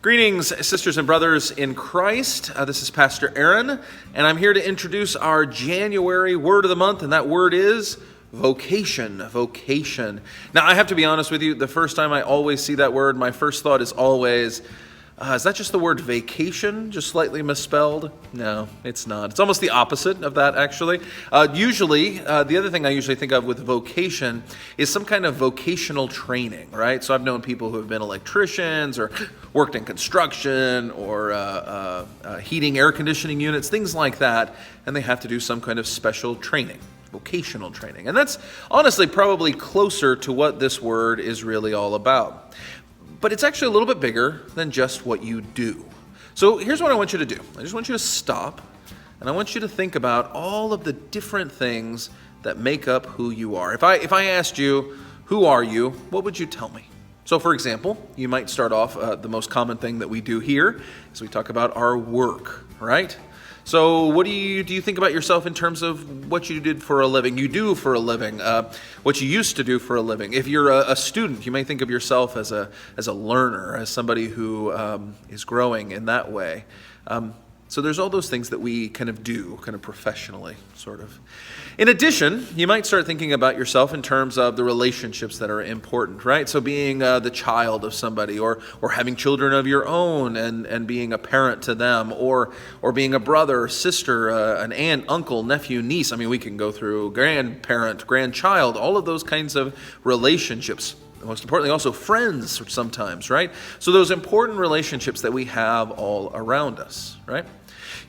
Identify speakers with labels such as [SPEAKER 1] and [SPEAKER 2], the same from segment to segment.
[SPEAKER 1] Greetings, sisters and brothers in Christ. This is Pastor Aaron, and I'm here to introduce our January word of the month, and that word is vocation. Vocation. Now, I have to be honest with you, the first time I always see that word, my first thought is always, is that just the word vacation, just slightly misspelled? No, it's not. It's almost the opposite of that, actually. The other thing I usually think of with vocation is some kind of vocational training, right? So I've known people who have been electricians or worked in construction or heating air conditioning units, things like that, and they have to do some kind of special training. Vocational training. And that's honestly probably closer to what this word is really all about. But it's actually a little bit bigger than just what you do. So here's what I want you to do. I just want you to stop, and I want you to think about all of the different things that make up who you are. If I asked you, who are you, what would you tell me? So for example, you might start off, the most common thing that we do here is we talk about our work, right? So what do you think about yourself in terms of what you did for a living? You do for a living, what you used to do for a living. If you're a student, you may think of yourself as a learner, as somebody who is growing in that way. So there's all those things that we kind of do, kind of professionally, sort of. In addition, you might start thinking about yourself in terms of the relationships that are important, right? So being the child of somebody, or having children of your own and being a parent to them, or being a brother, sister, an aunt, uncle, nephew, niece. I mean, we can go through grandparent, grandchild, all of those kinds of relationships. Most importantly, also friends sometimes, right? So those important relationships that we have all around us, right?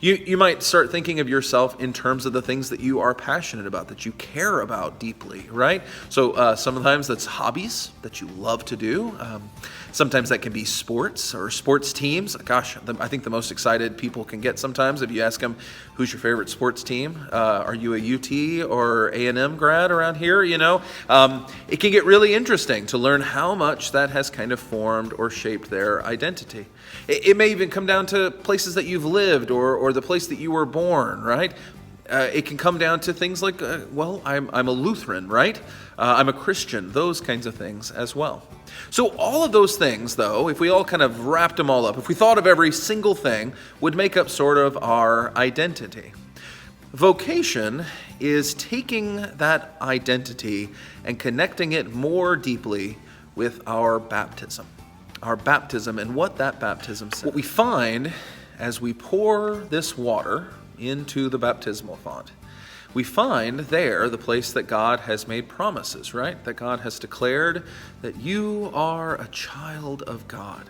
[SPEAKER 1] You might start thinking of yourself in terms of the things that you are passionate about, that you care about deeply, right? So sometimes that's hobbies that you love to do. Sometimes that can be sports or sports teams. Gosh, I think the most excited people can get sometimes if you ask them, who's your favorite sports team? Are you a UT or A&M grad around here? You know, it can get really interesting to learn how much that has kind of formed or shaped their identity. It may even come down to places that you've lived or the place that you were born, right? It can come down to things like, I'm a Lutheran, right? I'm a Christian, those kinds of things as well. So all of those things, though, if we all kind of wrapped them all up, if we thought of every single thing, would make up sort of our identity. Vocation is taking that identity and connecting it more deeply with our baptism. Our baptism and what that baptism says. What we find as we pour this water into the baptismal font, we find there the place that God has made promises, right? That God has declared that you are a child of God,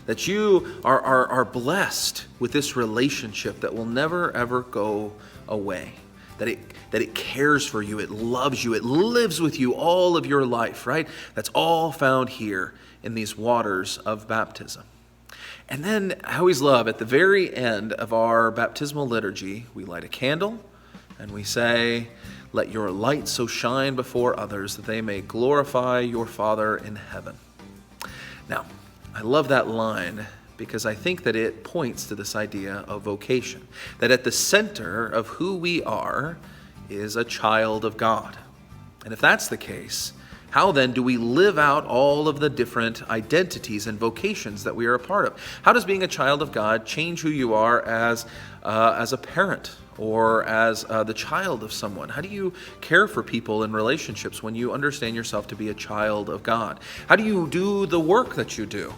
[SPEAKER 1] that you are blessed with this relationship that will never, ever go away, that it cares for you, it loves you, it lives with you all of your life, right? That's all found here in these waters of baptism. And then I always love at the very end of our baptismal liturgy, we light a candle and we say, "Let your light so shine before others that they may glorify your Father in heaven." Now, I love that line because I think that it points to this idea of vocation, that at the center of who we are is a child of God. And if that's the case, how then do we live out all of the different identities and vocations that we are a part of? How does being a child of God change who you are as a parent or as the child of someone? How do you care for people in relationships when you understand yourself to be a child of God? How do you do the work that you do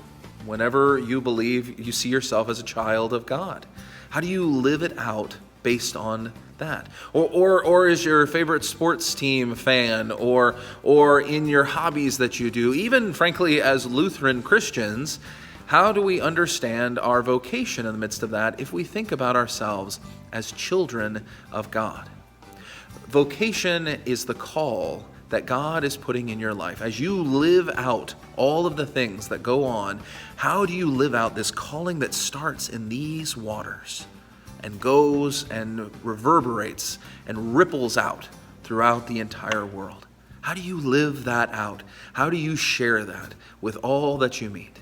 [SPEAKER 1] whenever you believe you see yourself as a child of God? How do you live it out based on that? Or is your favorite sports team fan or in your hobbies that you do, even frankly as Lutheran Christians, how do we understand our vocation in the midst of that if we think about ourselves as children of God? Vocation is the call that God is putting in your life. As you live out all of the things that go on, how do you live out this calling that starts in these waters and goes and reverberates and ripples out throughout the entire world? How do you live that out? How do you share that with all that you meet?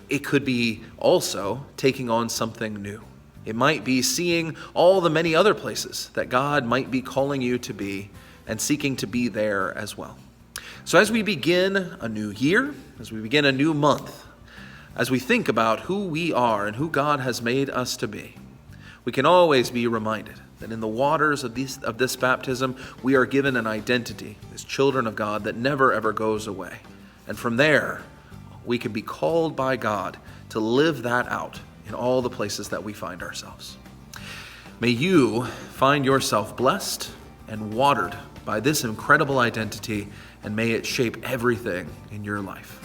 [SPEAKER 1] It could be also taking on something new. It might be seeing all the many other places that God might be calling you to be and seeking to be there as well. So as we begin a new year, as we begin a new month, as we think about who we are and who God has made us to be, we can always be reminded that in the waters of this baptism, we are given an identity as children of God that never ever goes away. And from there, we can be called by God to live that out in all the places that we find ourselves. May you find yourself blessed and watered by this incredible identity, and may it shape everything in your life.